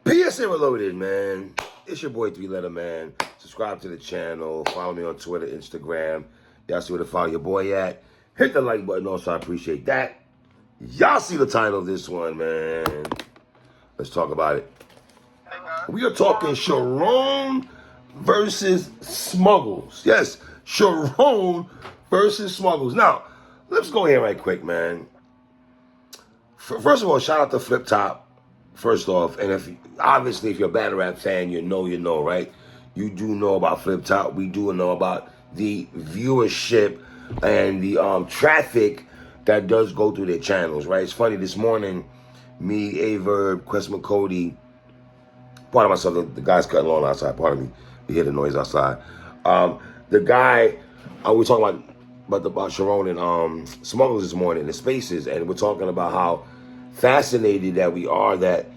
PSA Reloaded, man. It's your boy 3-Letter Man. Subscribe to the channel. Follow me on Twitter, Instagram. Y'all see where to follow your boy at. Hit the like button also. I appreciate that. Y'all see the title of this one, man. Let's talk about it. We are talking Charron versus Smugglaz. Yes, Charron versus Smugglaz. Now, let's go here right quick, man. First of all, shout out to Fliptop. First off, and if you're a battle rap fan, you know, right? You do know about Fliptop. We do know about the viewership and the traffic that does go through their channels, right? It's funny, this morning, me, Averb, Quest McCody, pardon myself, the guy's cutting lawn outside, pardon me, you hear the noise outside. The guy, we're talking about Charron and Smugglaz this morning in the spaces, and we're talking about how fascinated that we are that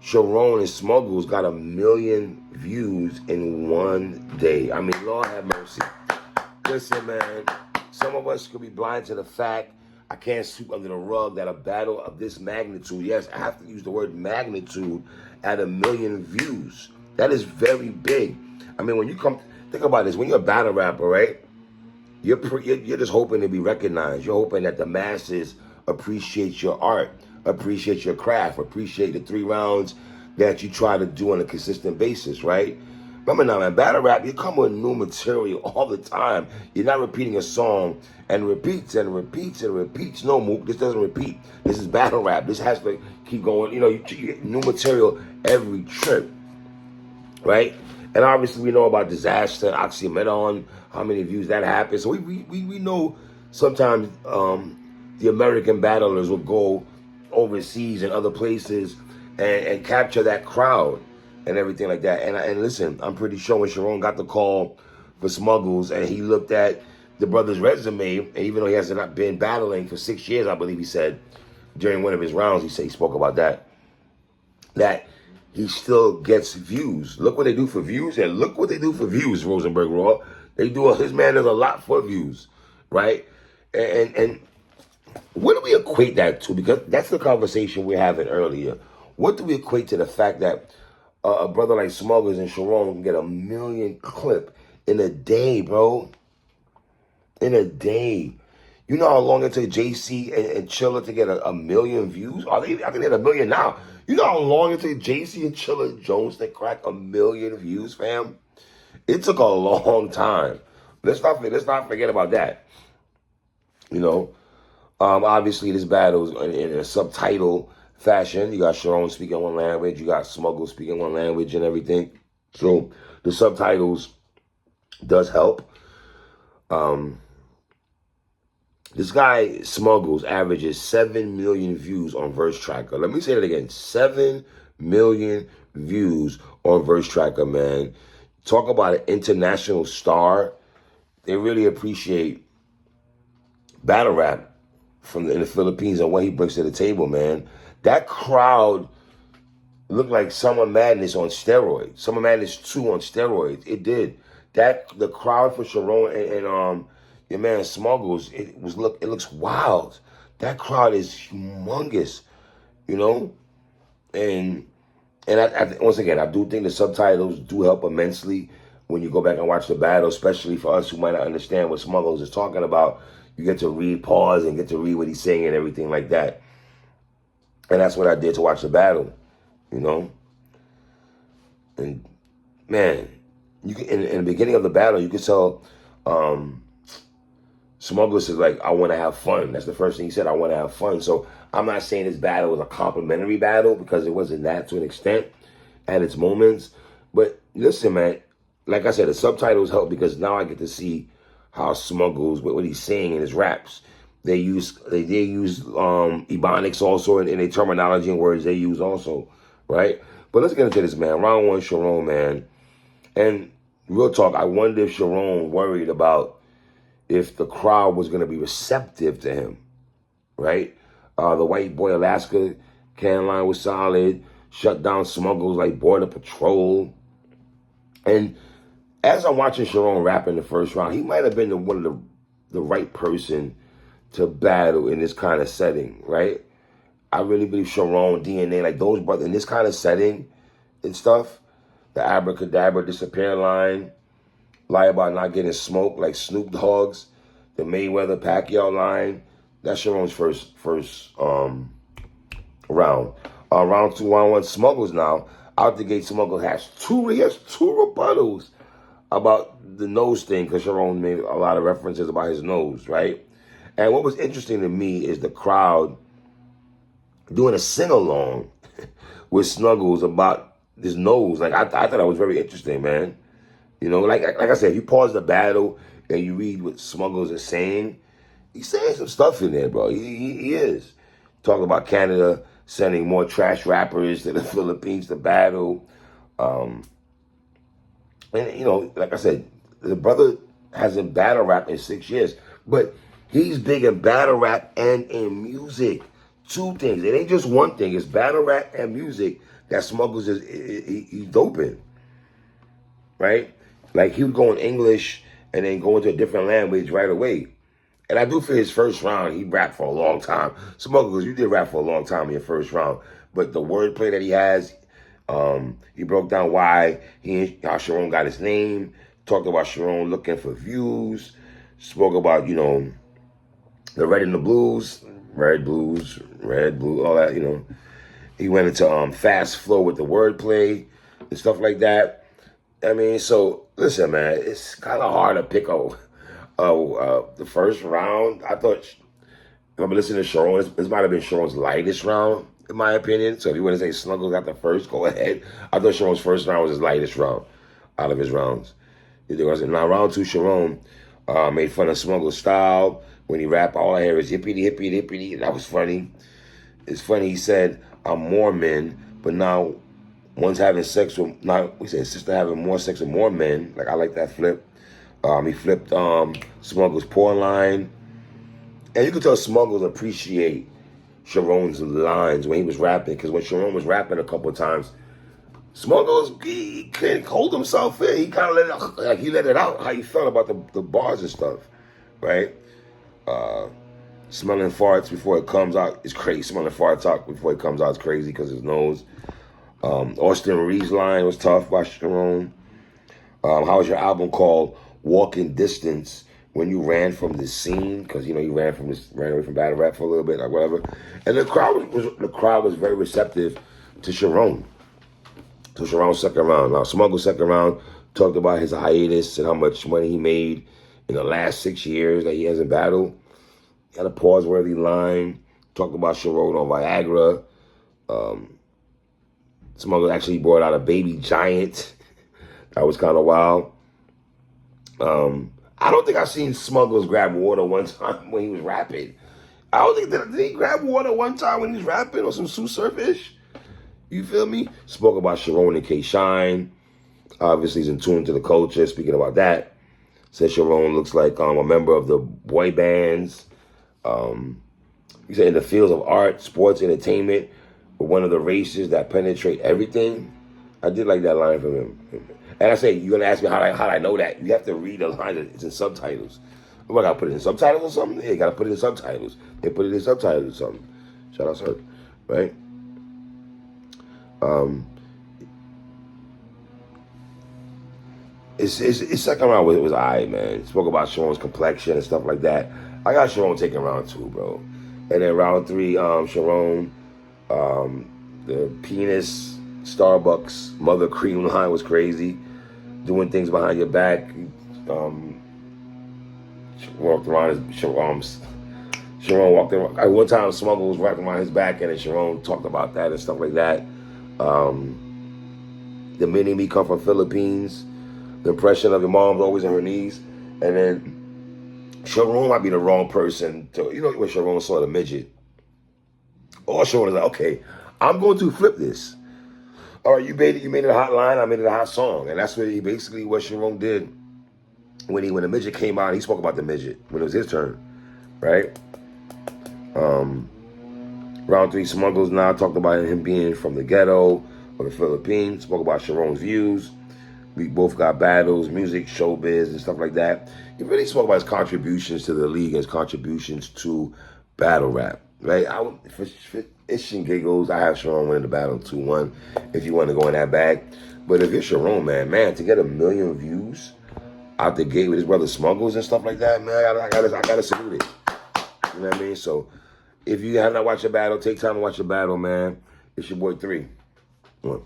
Charron and Smugglaz got 1 million views in one day. I mean, Lord have mercy. Listen, man, some of us could be blind to the fact, I can't sweep under the rug, that a battle of this magnitude, yes, I have to use the word magnitude, at 1 million views. That is very big. I mean, when you think about this, when you're a battle rapper, right, you're just hoping to be recognized. You're hoping that the masses appreciate your art, appreciate your craft, appreciate the 3 rounds that you try to do on a consistent basis, right? Remember now, man, battle rap, you come with new material all the time. You're not repeating a song and repeats and repeats and repeats. No, Mook, this doesn't repeat. This is battle rap. This has to keep going. You know, you get new material every trip, right? And obviously we know about Disaster, Oxymeron, how many views that happens. So we know sometimes the American battlers will go overseas and other places and capture that crowd and everything like that. And listen, I'm pretty sure when Charron got the call for Smugglaz and he looked at the brother's resume, and even though he has not been battling for 6 years, I believe he said during one of his rounds, he spoke about that he still gets views. Look what they do for views, and look what they do for views, Rosenberg Raw. His man does a lot for views, right? And what do we equate that to? Because that's the conversation we're having earlier. What do we equate to the fact that a brother like Smugglaz and Charron can get 1 million clip in a day, bro? In a day. You know how long it took JC and Chilla to get a million views? I think they had 1 million now. You know how long it took JC and Chilla Jones to crack 1 million views, fam? It took a long time. Let's not forget about that. You know, obviously this battle is in a subtitle fashion. You got Charron speaking one language, you got Smugglaz speaking one language and everything. So the subtitles does help. This guy Smugglaz averages 7 million views on Verse Tracker. Let me say that again. 7 million views on Verse Tracker, man. Talk about an international star. They really appreciate battle rap in the Philippines and what he brings to the table, man. That crowd looked like Summer Madness on steroids. Summer Madness 2 on steroids. It did. The crowd for Charron and your man Smugglaz, it looks wild. That crowd is humongous, you know? And once again, I do think the subtitles do help immensely when you go back and watch the battle, especially for us who might not understand what Smugglaz is talking about. You get to read, pause, and get to read what he's saying and everything like that. And that's what I did to watch the battle, you know? And, man, in the beginning of the battle, you could tell Smugglaz is like, I want to have fun. That's the first thing he said, I want to have fun. So I'm not saying this battle was a complimentary battle, because it wasn't that to an extent at its moments. But listen, man, like I said, the subtitles help because now I get to see how Smugglaz, what he's saying in his raps. They use Ebonics also in their terminology and words they use also, right? But let's get into this, man. Round 1, Charron, man. And real talk, I wonder if Charron worried about if the crowd was going to be receptive to him, right? The White Boy Alaska can line was solid. Shut down Smugglaz like Border Patrol. And as I'm watching Charron rap in the first round, he might have been one of the right person to battle in this kind of setting, right? I really believe Charron, DNA, like those brothers in this kind of setting, and stuff. The abracadabra disappear line. Lie about not getting smoked like Snoop Dogg's. The Mayweather Pacquiao line. That's Charron's first round. Round 2, round 1, Smugglaz now. Out the gate, Smugglaz has two rebuttals about the nose thing, because Charron made a lot of references about his nose, right? And what was interesting to me is the crowd doing a sing-along with Smugglaz about his nose. Like, I thought that was very interesting, man. You know, like I said, if you pause the battle and you read what Smugglaz is saying, he's saying some stuff in there, bro. He is. Talking about Canada sending more trash rappers to the Philippines to battle. And, you know, like I said, the brother hasn't battle rap in 6 years. But he's big in battle rap and in music. Two things. It ain't just one thing. It's battle rap and music that Smugglaz he's dope in. Right? Like, he would go in English and then go into a different language right away. And I do for his first round, he rapped for a long time. Smugglaz, you did rap for a long time in your first round. But the wordplay that he has, he broke down how Charron got his name, talked about Charron looking for views, spoke about, you know, the red and the blues, red, blue, all that, you know. He went into fast flow with the wordplay and stuff like that. I mean, so, listen, man, it's kind of hard to pick up the first round. I thought, if I'm listening to Charron, this might have been Charron's lightest round, in my opinion. So if you want to say Smugglaz got the first, go ahead. I thought Charron's first round was his lightest round out of his rounds. Now, round 2, Charron made fun of Smugglaz style. When he rapped, all I hear is hippity, hippity, hippity. That was funny. It's funny, he said, I'm more men, but now one's having sex with, now we said sister having more sex with more men. Like, I like that flip. He flipped Smugglaz poor line. And you could tell Smugglaz appreciate Charron's lines when he was rapping, because when Charron was rapping a couple of times, Smugglaz, he couldn't hold himself in. He kind of let it out, like he let it out how he felt about the bars and stuff, right? Smelling farts before it comes out is crazy. Smelling farts out before it comes out is crazy because his nose. Austin Reeves line was tough by Charron. How was your album called Walking Distance when you ran from the scene? Because, you know, you ran away from battle rap for a little bit, like whatever. And the crowd was very receptive to Charron. So Charron's second round. Now, Smugglaz second round talked about his hiatus and how much money he made in the last 6 years that he hasn't battled. He had a pause-worthy line. Talked about Charron on Viagra. Smugglaz actually brought out a baby giant. That was kind of wild. I don't think I've seen Smugglaz grab water one time when he was rapping. I don't think did he grab water one time when he was rapping or some Sue Surfish? You feel me? Spoke about Charron and K Shine. Obviously, he's in tune to the culture. Speaking about that, said Charron looks like a member of the boy bands. He said in the fields of art, sports, entertainment, we're one of the races that penetrate everything. I did like that line from him. And I say, you're going to ask me how I know that. You have to read the line. It's in subtitles. I'm going to put it in subtitles or something? Yeah, you got to put it in subtitles. They put it in subtitles or something. Shout out, sir. Right? His second round was all right, man. Spoke about Charron's complexion and stuff like that. I got Charron taking round 2, bro. And then round 3, Charron, the penis Starbucks mother cream line was crazy. Doing things behind your back. Walked around Charron walked around. One time Smugglaz was wrapping around his back, and then Charron talked about that and stuff like that. The mini-me come from Philippines. The impression of your mom's always on her knees. And then Charron might be the wrong person to, you know, when Charron saw the midget. Or Charron is like, okay, I'm going to flip this. All right, you made it a hot line, I made it a hot song. And that's what Charron did when the midget came out. He spoke about the midget when it was his turn, right? Round 3, Smugglaz now talked about him being from the ghetto or the Philippines. Spoke about Charron's views. We both got battles, music, showbiz, and stuff like that. He really spoke about his contributions to the league and his contributions to battle rap, right? It's and giggles. I have Charron winning the battle 2-1 if you want to go in that bag. But if it's Charron, man, to get 1 million views out the gate with his brother Smugglaz and stuff like that, man, I gotta salute it. You know what I mean? So if you have not watched the battle, take time to watch the battle, man. It's your boy 3. 1.